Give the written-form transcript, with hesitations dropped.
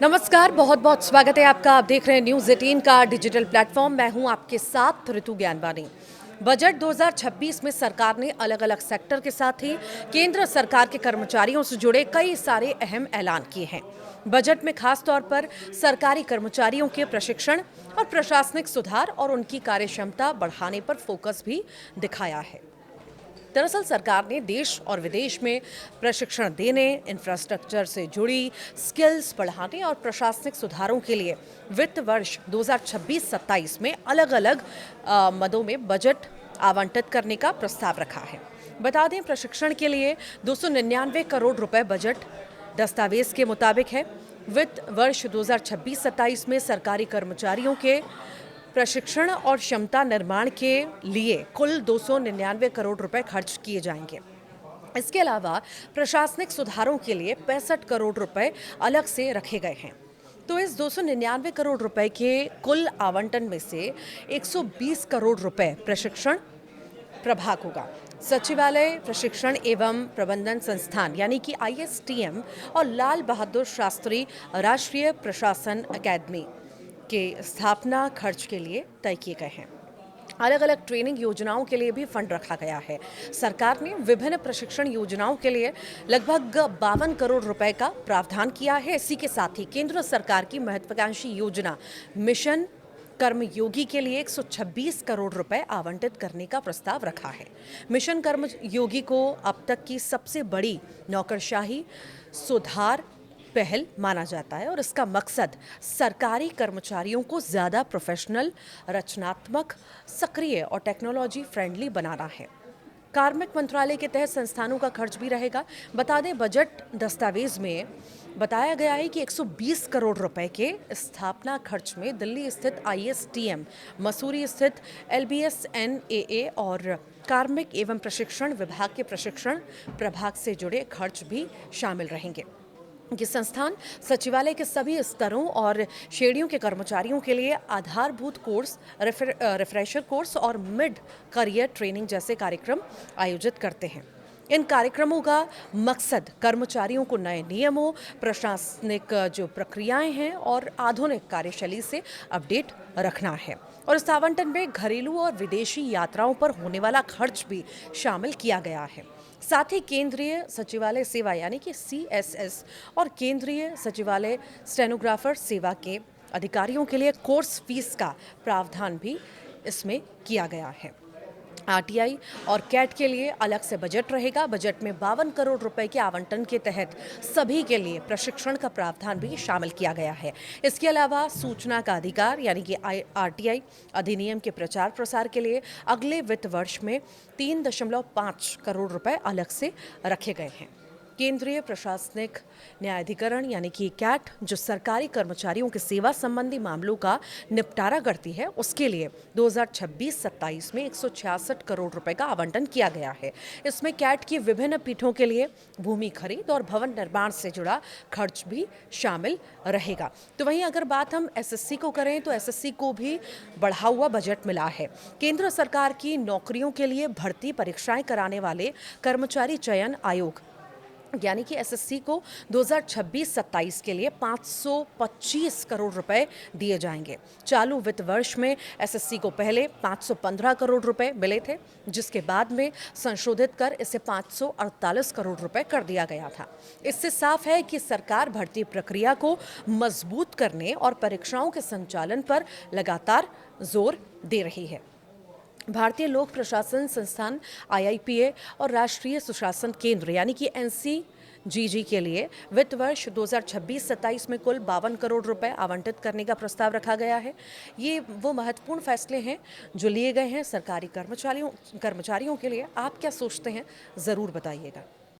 नमस्कार, बहुत बहुत स्वागत है आपका। आप देख रहे हैं न्यूज़ 18 का डिजिटल प्लेटफॉर्म। मैं हूं आपके साथ ऋतु ज्ञानवानी। बजट 2026 में सरकार ने अलग अलग सेक्टर के साथ ही केंद्र सरकार के कर्मचारियों से जुड़े कई सारे अहम ऐलान किए हैं। बजट में खास तौर पर सरकारी कर्मचारियों के प्रशिक्षण और प्रशासनिक सुधार और उनकी कार्यक्षमता बढ़ाने पर फोकस भी दिखाया है। दरअसल सरकार ने देश और विदेश में प्रशिक्षण देने, इंफ्रास्ट्रक्चर से जुड़ी स्किल्स बढ़ाने और प्रशासनिक सुधारों के लिए वित्त वर्ष 2026-27 में अलग अलग मदों में बजट आवंटित करने का प्रस्ताव रखा है। बता दें, प्रशिक्षण के लिए 299 करोड़ रुपए बजट दस्तावेज के मुताबिक है। वित्त वर्ष 2026-27 में सरकारी कर्मचारियों के प्रशिक्षण और क्षमता निर्माण के लिए कुल 299 करोड़ रुपए खर्च किए जाएंगे। इसके अलावा प्रशासनिक सुधारों के लिए 65 करोड़ रुपए अलग से रखे गए हैं। तो इस 299 करोड़ रुपए के कुल आवंटन में से 120 करोड़ रुपए प्रशिक्षण प्रभाग होगा। सचिवालय प्रशिक्षण एवं प्रबंधन संस्थान यानी कि ISTM और लाल बहादुर शास्त्री राष्ट्रीय प्रशासन अकादमी के स्थापना खर्च के लिए तय किए गए हैं। अलग अलग ट्रेनिंग योजनाओं के लिए भी फंड रखा गया है। सरकार ने विभिन्न प्रशिक्षण योजनाओं के लिए लगभग 52 करोड़ रुपए का प्रावधान किया है। इसी के साथ ही केंद्र सरकार की महत्वाकांक्षी योजना मिशन कर्मयोगी के लिए 126 करोड़ रुपए आवंटित करने का प्रस्ताव रखा है। मिशन कर्मयोगी को अब तक की सबसे बड़ी नौकरशाही सुधार पहल माना जाता है और इसका मकसद सरकारी कर्मचारियों को ज़्यादा प्रोफेशनल, रचनात्मक, सक्रिय और टेक्नोलॉजी फ्रेंडली बनाना है। कार्मिक मंत्रालय के तहत संस्थानों का खर्च भी रहेगा। बता दें, बजट दस्तावेज में बताया गया है कि 120 करोड़ रुपए के स्थापना खर्च में दिल्ली स्थित ISTM, मसूरी स्थित LBSNAA और कार्मिक एवं प्रशिक्षण विभाग के प्रशिक्षण प्रभाग से जुड़े खर्च भी शामिल रहेंगे। ये संस्थान सचिवालय के सभी स्तरों और श्रेणियों के कर्मचारियों के लिए आधारभूत कोर्स, रिफ्रेशर कोर्स और मिड करियर ट्रेनिंग जैसे कार्यक्रम आयोजित करते हैं। इन कार्यक्रमों का मकसद कर्मचारियों को नए नियमों, प्रशासनिक जो प्रक्रियाएं हैं और आधुनिक कार्यशैली से अपडेट रखना है। और इस आवंटन में घरेलू और विदेशी यात्राओं पर होने वाला खर्च भी शामिल किया गया है। साथ ही केंद्रीय सचिवालय सेवा यानी कि CSS और केंद्रीय सचिवालय स्टेनोग्राफर सेवा के अधिकारियों के लिए कोर्स फीस का प्रावधान भी इसमें किया गया है। RTI और कैट के लिए अलग से बजट रहेगा। बजट में 52 करोड़ रुपए के आवंटन के तहत सभी के लिए प्रशिक्षण का प्रावधान भी शामिल किया गया है। इसके अलावा सूचना का अधिकार यानी कि RTI अधिनियम के प्रचार प्रसार के लिए अगले वित्त वर्ष में 3.5 करोड़ रुपए अलग से रखे गए हैं। केंद्रीय प्रशासनिक न्यायाधिकरण यानी कि कैट, जो सरकारी कर्मचारियों के सेवा संबंधी मामलों का निपटारा करती है, उसके लिए 2026-27 में 166 करोड़ रुपए का आवंटन किया गया है। इसमें कैट की विभिन्न पीठों के लिए भूमि खरीद और भवन निर्माण से जुड़ा खर्च भी शामिल रहेगा। तो वहीं अगर बात हम SSC को करें तो SSC को भी बढ़ा हुआ बजट मिला है। केंद्र सरकार की नौकरियों के लिए भर्ती परीक्षाएं कराने वाले कर्मचारी चयन आयोग यानी कि SSC को 2026-27 के लिए 525 करोड़ रुपए दिए जाएंगे। चालू वित्त वर्ष में SSC को पहले 515 करोड़ रुपए मिले थे, जिसके बाद में संशोधित कर इसे 548 करोड़ रुपए कर दिया गया था। इससे साफ है कि सरकार भर्ती प्रक्रिया को मजबूत करने और परीक्षाओं के संचालन पर लगातार जोर दे रही है। भारतीय लोक प्रशासन संस्थान IIPA और राष्ट्रीय सुशासन केंद्र यानी कि NCGG के लिए वित्त वर्ष 2026-27 में कुल 52 करोड़ रुपए आवंटित करने का प्रस्ताव रखा गया है। ये वो महत्वपूर्ण फैसले हैं जो लिए गए हैं सरकारी कर्मचारियों के लिए। आप क्या सोचते हैं, ज़रूर बताइएगा।